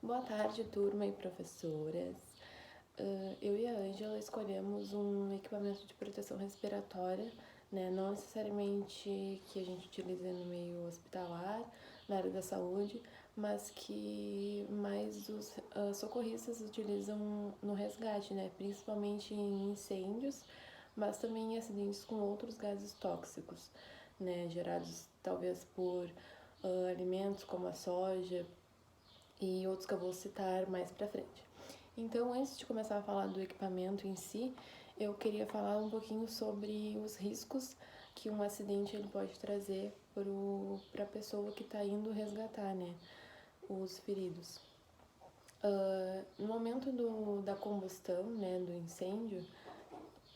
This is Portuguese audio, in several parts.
Boa tarde, turma e professoras. Eu e a Ângela escolhemos um equipamento de proteção respiratória, né? Não necessariamente que a gente utilize no meio hospitalar, na área da saúde, mas que mais os socorristas utilizam no resgate, né? Principalmente em incêndios, mas também em acidentes com outros gases tóxicos, né? Gerados talvez por alimentos como a soja, e outros que eu vou citar mais pra frente. Então, antes de começar a falar do equipamento em si, eu queria falar um pouquinho sobre os riscos que um acidente ele pode trazer para a pessoa que está indo resgatar, né, os feridos. No momento da combustão, né, do incêndio,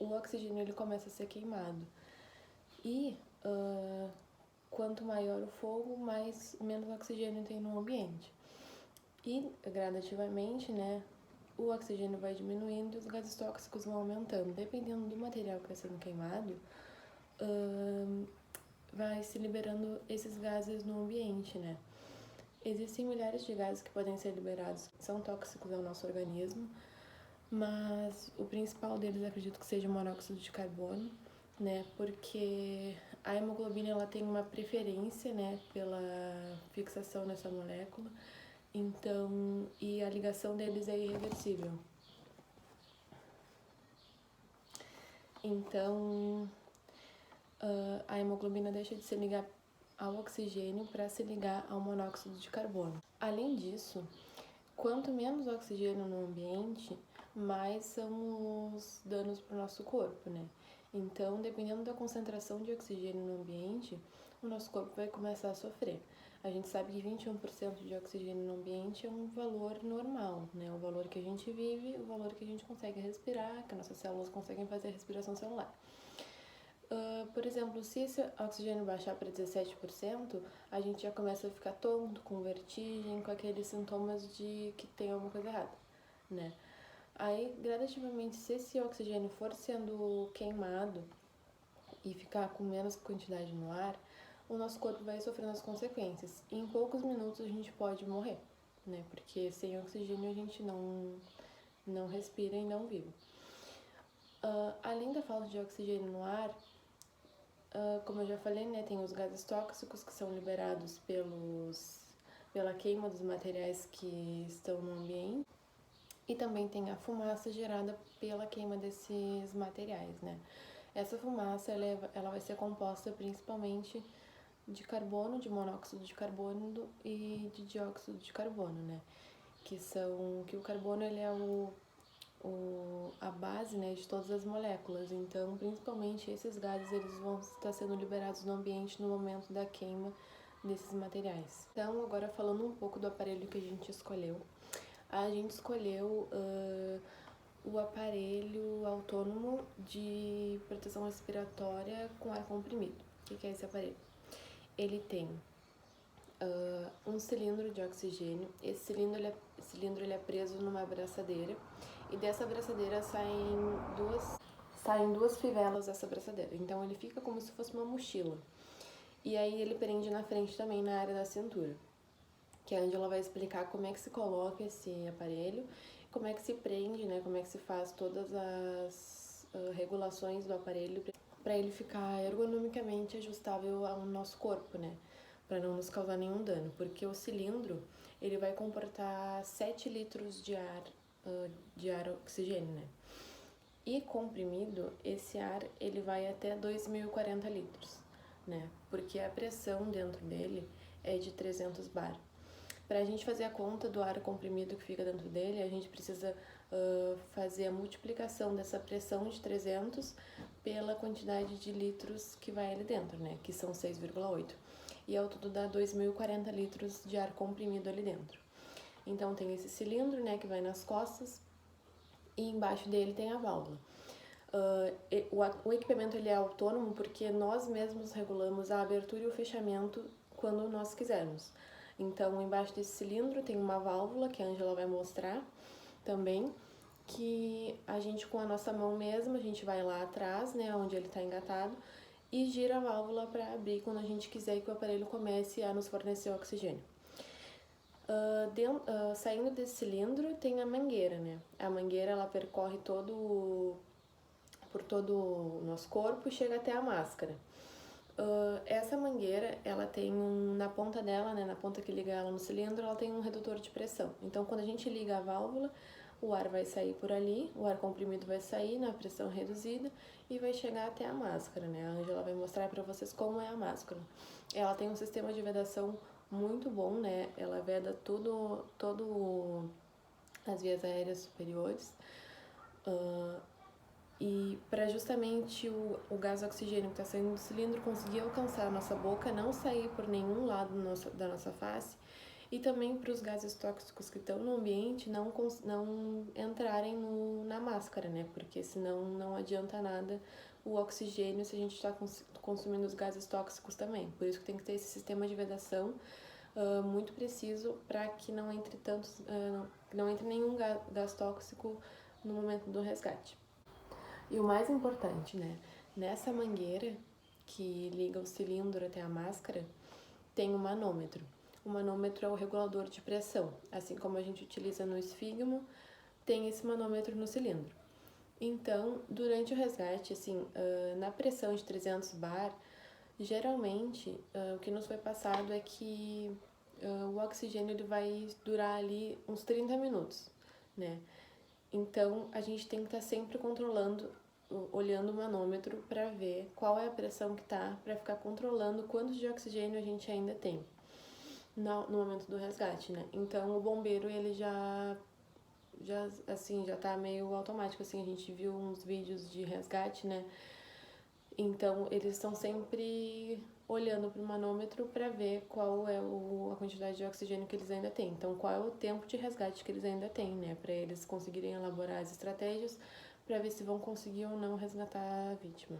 o oxigênio ele começa a ser queimado e quanto maior o fogo, menos oxigênio tem no ambiente. E gradativamente, né, o oxigênio vai diminuindo e os gases tóxicos vão aumentando. Dependendo do material que está sendo queimado, vai se liberando esses gases no ambiente, né? Existem milhares de gases que podem ser liberados, que são tóxicos ao nosso organismo, mas o principal deles acredito que seja o monóxido de carbono, né? Porque a hemoglobina ela tem uma preferência, né, pela fixação nessa molécula. Então, e a ligação deles é irreversível. Então, a hemoglobina deixa de se ligar ao oxigênio para se ligar ao monóxido de carbono. Além disso, quanto menos oxigênio no ambiente, mais são os danos para o nosso corpo, né? Então, dependendo da concentração de oxigênio no ambiente, o nosso corpo vai começar a sofrer. A gente sabe que 21% de oxigênio no ambiente é um valor normal, né? O valor que a gente vive, o valor que a gente consegue respirar, que nossas células conseguem fazer a respiração celular. Por exemplo, se esse oxigênio baixar para 17%, a gente já começa a ficar tonto, com vertigem, com aqueles sintomas de que tem alguma coisa errada, né? Aí, gradativamente, se esse oxigênio for sendo queimado e ficar com menos quantidade no ar, o nosso corpo vai sofrendo as consequências. E em poucos minutos a gente pode morrer, né? Porque sem oxigênio a gente não respira e não vive. Além da falta de oxigênio no ar, como eu já falei, né, tem os gases tóxicos que são liberados pela queima dos materiais que estão no ambiente, e também tem a fumaça gerada pela queima desses materiais, né. Essa fumaça ela vai ser composta principalmente de carbono, de monóxido de carbono e de dióxido de carbono, né, que o carbono ele é a base, né, de todas as moléculas. Então, principalmente esses gases eles vão estar sendo liberados no ambiente no momento da queima desses materiais. Então, agora falando um pouco do aparelho que a gente escolheu. A gente escolheu o aparelho autônomo de proteção respiratória com ar comprimido. O que é esse aparelho? Ele tem um cilindro de oxigênio. Esse cilindro ele é preso numa abraçadeira, e dessa abraçadeira saem duas fivelas dessa abraçadeira. Então ele fica como se fosse uma mochila. E aí ele prende na frente também, na área da cintura, que a Angela vai explicar como é que se coloca esse aparelho, como é que se prende, né, como é que se faz todas as regulações do aparelho para ele ficar ergonomicamente ajustável ao nosso corpo, né, para não nos causar nenhum dano, porque o cilindro ele vai comportar 7 litros de ar oxigênio, né? E comprimido, esse ar ele vai até 2.040 litros, né? Porque a pressão dentro dele é de 300 bar. Para a gente fazer a conta do ar comprimido que fica dentro dele, a gente precisa fazer a multiplicação dessa pressão de 300 pela quantidade de litros que vai ali dentro, né? Que são 6,8. E ao todo dá 2.040 litros de ar comprimido ali dentro. Então tem esse cilindro, né, que vai nas costas, e embaixo dele tem a válvula. O equipamento ele é autônomo porque nós mesmos regulamos a abertura e o fechamento quando nós quisermos. Então, embaixo desse cilindro tem uma válvula que a Angela vai mostrar também, que a gente com a nossa mão mesmo, a gente vai lá atrás, né, onde ele está engatado, e gira a válvula para abrir quando a gente quiser que o aparelho comece a nos fornecer oxigênio. Saindo desse cilindro tem a mangueira, né? A mangueira ela percorre por todo o nosso corpo e chega até a máscara. Essa mangueira, ela tem na ponta dela, né, na ponta que liga ela no cilindro, ela tem um redutor de pressão. Então, quando a gente liga a válvula, o ar vai sair por ali, o ar comprimido vai sair na pressão reduzida e vai chegar até a máscara, né? A Ângela vai mostrar para vocês como é a máscara. Ela tem um sistema de vedação muito bom, né? Ela veda todo as vias aéreas superiores. E para justamente o gás oxigênio que está saindo do cilindro conseguir alcançar a nossa boca, não sair por nenhum lado da nossa face, e também para os gases tóxicos que estão no ambiente não entrarem na máscara, né? Porque senão não adianta nada o oxigênio se a gente está consumindo os gases tóxicos também. Por isso que tem que ter esse sistema de vedação muito preciso para que não entre não entre nenhum gás tóxico no momento do resgate. E o mais importante, né? Nessa mangueira que liga o cilindro até a máscara, tem o manômetro. O manômetro é o regulador de pressão. Assim como a gente utiliza no esfígamo, tem esse manômetro no cilindro. Então, durante o resgate, assim, na pressão de 300 bar, geralmente o que nos foi passado é que o oxigênio ele vai durar ali uns 30 minutos, né? Então, a gente tem que estar sempre olhando o manômetro para ver qual é a pressão que tá, para ficar controlando quanto de oxigênio a gente ainda tem no momento do resgate, né? Então, o bombeiro, ele já tá meio automático, assim, a gente viu uns vídeos de resgate, né? Então, eles estão sempre olhando para o manômetro para ver qual é a quantidade de oxigênio que eles ainda têm. Então, qual é o tempo de resgate que eles ainda têm, né? Para eles conseguirem elaborar as estratégias para ver se vão conseguir ou não resgatar a vítima.